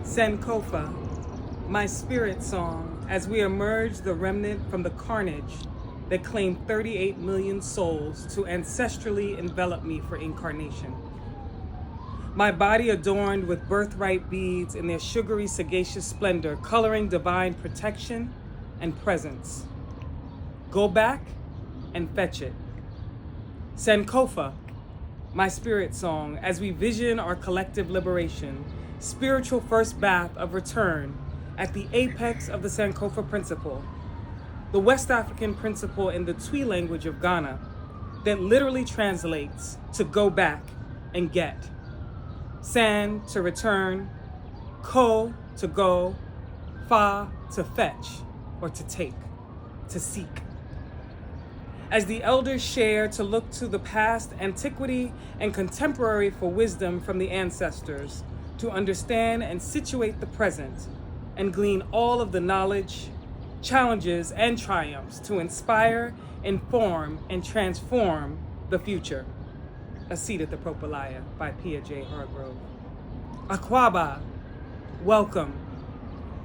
Sankofa, my spirit song, as we emerge the remnant from the carnage that claimed 38 million souls to ancestrally envelop me for incarnation. My body adorned with birthright beads in their sugary, sagacious splendor, coloring divine protection and presence. Go back and fetch it. Sankofa, my spirit song, as we vision our collective liberation, spiritual first bath of return at the apex of the Sankofa principle, the West African principle in the Twi language of Ghana that literally translates to go back and get. San to return, ko to go, fa to fetch or to take, to seek. As the elders share to look to the past, antiquity, and contemporary for wisdom from the ancestors, to understand and situate the present, and glean all of the knowledge, challenges, and triumphs to inspire, inform, and transform the future. A Seat at the Propylaea by Pia J. Hargrove. Akwaba, welcome.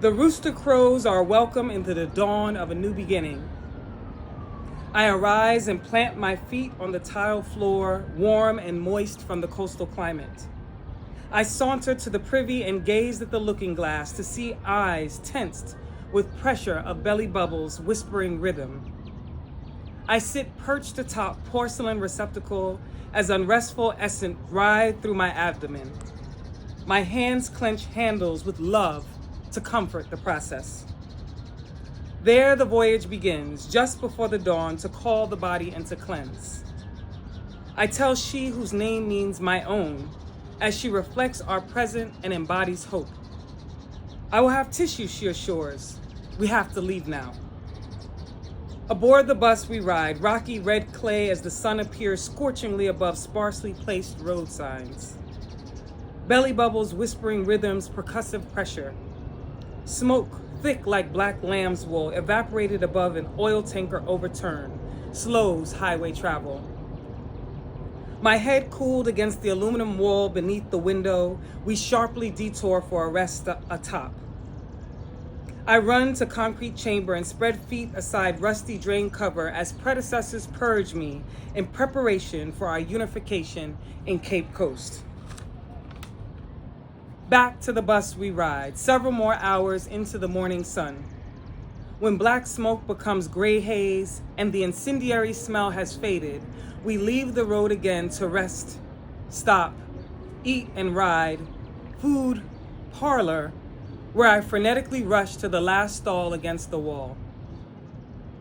The rooster crows are welcome into the dawn of a new beginning. I arise and plant my feet on the tile floor, warm and moist from the coastal climate. I saunter to the privy and gaze at the looking glass to see eyes tensed with pressure of belly bubbles whispering rhythm. I sit perched atop porcelain receptacle as unrestful essence writhe through my abdomen. My hands clench handles with love to comfort the process. There the voyage begins, just before the dawn, to call the body and to cleanse. I tell she whose name means my own, as she reflects our present and embodies hope. I will have tissue, she assures. We have to leave now. Aboard the bus we ride, rocky red clay as the sun appears scorchingly above sparsely placed road signs. Belly bubbles whispering rhythms, percussive pressure. Smoke, thick like black lamb's wool, evaporated above an oil tanker overturned, slows highway travel. My head cooled against the aluminum wall beneath the window, we sharply detour for a rest atop. I run to concrete chamber and spread feet aside rusty drain cover as predecessors purge me in preparation for our unification in Cape Coast. Back to the bus we ride, several more hours into the morning sun. When black smoke becomes gray haze and the incendiary smell has faded, we leave the road again to rest, stop, eat and ride, food, parlor, where I frenetically rush to the last stall against the wall.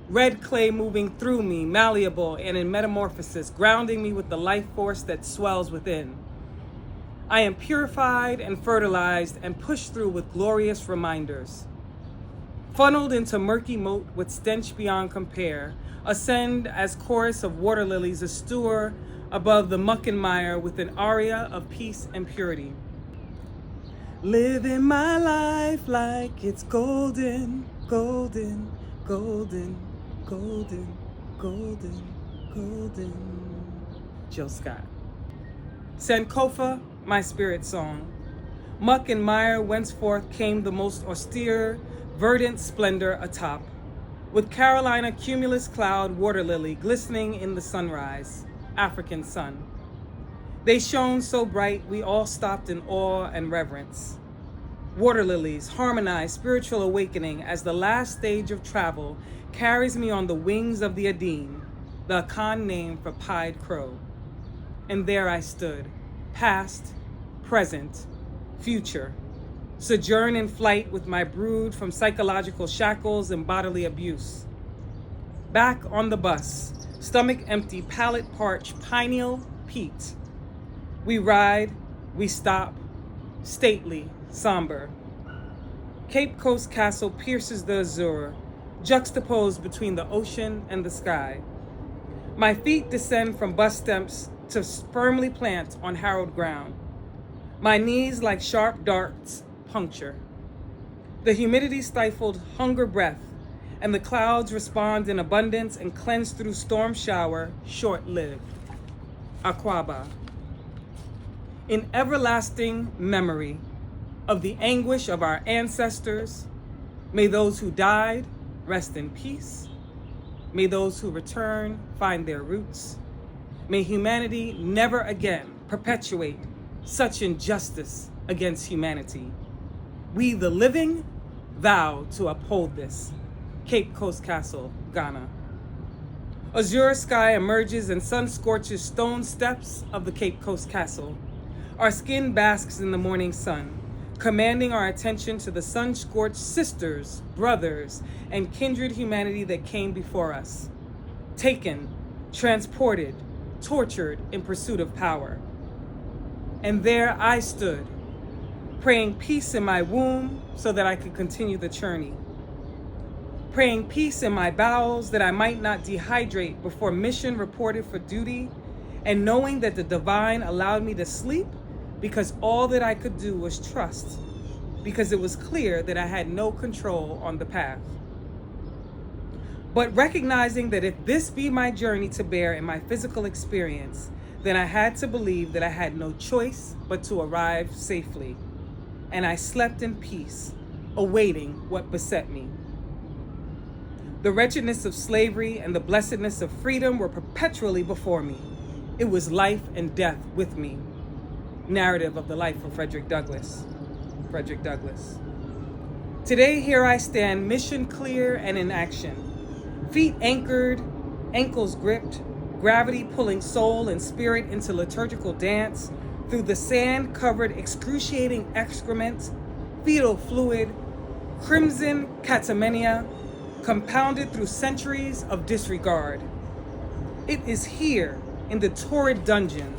Red clay moving through me, malleable and in metamorphosis, grounding me with the life force that swells within. I am purified and fertilized and pushed through with glorious reminders. Funneled into murky moat with stench beyond compare, ascend as chorus of water lilies, a steward above the muck and mire with an aria of peace and purity. Living my life like it's golden, golden, golden, golden, golden, golden. Jill Scott. Sankofa, my spirit song. Muck and mire whenceforth came the most austere, verdant splendor atop, with Carolina cumulus cloud water lily glistening in the sunrise, African sun. They shone so bright we all stopped in awe and reverence. Water lilies harmonize spiritual awakening as the last stage of travel carries me on the wings of the Adin, the Akan name for pied crow. And there I stood, past, present, future, sojourn in flight with my brood from psychological shackles and bodily abuse. Back on the bus, stomach empty, palate parched, pineal peaked. We ride, we stop, stately, somber. Cape Coast Castle pierces the azure, juxtaposed between the ocean and the sky. My feet descend from bus steps to firmly plant on harrowed ground. My knees like sharp darts puncture. The humidity stifled hunger breath, and the clouds respond in abundance and cleanse through storm shower, short-lived. Akwaba. In everlasting memory, of the anguish of our ancestors. May those who died rest in peace. May those who return find their roots. May humanity never again perpetuate such injustice against humanity. We, the living, vow to uphold this. Cape Coast Castle, Ghana. Azure sky emerges and sun scorches stone steps of the Cape Coast Castle. Our skin basks in the morning sun, commanding our attention to the sun-scorched sisters, brothers, and kindred humanity that came before us. Taken, transported, tortured in pursuit of power. And there I stood, praying peace in my womb so that I could continue the journey. Praying peace in my bowels that I might not dehydrate before mission reported for duty, and knowing that the divine allowed me to sleep because all that I could do was trust, because it was clear that I had no control on the path. But recognizing that if this be my journey to bear in my physical experience, then I had to believe that I had no choice but to arrive safely. And I slept in peace, awaiting what beset me. The wretchedness of slavery and the blessedness of freedom were perpetually before me. It was life and death with me. Narrative of the life of Frederick Douglass. Frederick Douglass. Today, here I stand, mission clear and in action. Feet anchored, ankles gripped, gravity pulling soul and spirit into liturgical dance through the sand-covered excruciating excrement, fetal fluid, crimson catamenia, compounded through centuries of disregard. It is here in the torrid dungeon.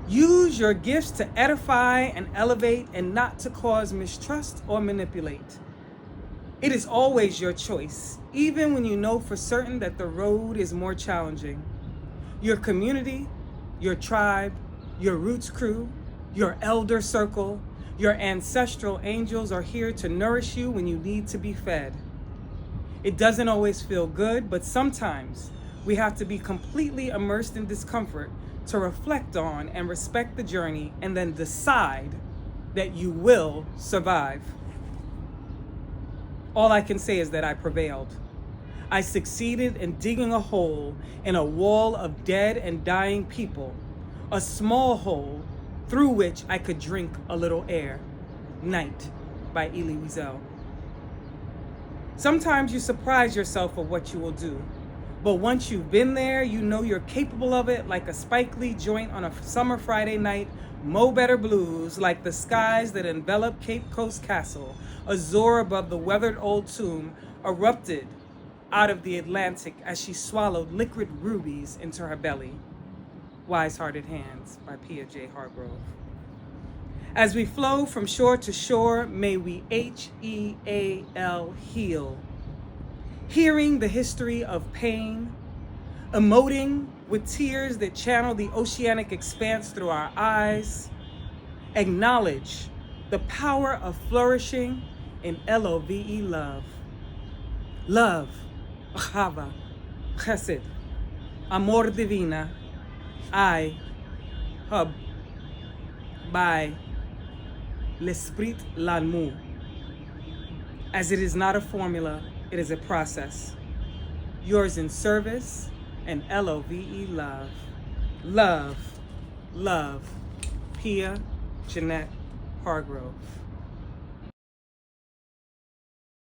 Use your gifts to edify and elevate and not to cause mistrust or manipulate. It is always your choice, even when you know for certain that the road is more challenging. Your community, your tribe, your roots crew, your elder circle, your ancestral angels are here to nourish you when you need to be fed. It doesn't always feel good, but sometimes we have to be completely immersed in discomfort to reflect on and respect the journey and then decide that you will survive. All I can say is that I prevailed. I succeeded in digging a hole in a wall of dead and dying people, a small hole through which I could drink a little air. Night by Elie Wiesel. Sometimes you surprise yourself of what you will do. But once you've been there, you know you're capable of it, like a Spike Lee joint on a summer Friday night, Mo Better Blues, like the skies that envelop Cape Coast Castle, azure above the weathered old tomb, erupted out of the Atlantic as she swallowed liquid rubies into her belly. Wise-Hearted Hands by Pia J. Hargrove. As we flow from shore to shore, may we H.E.A.L heal. Hearing the history of pain, emoting with tears that channel the oceanic expanse through our eyes, acknowledge the power of flourishing in LOVE love. Love, Ahava, Chesed, Amor Divina, Hub, by L'Esprit L'Amour. As it is not a formula, it is a process. Yours in service and LOVE love. Love, love. Pia Jeanette Hargrove.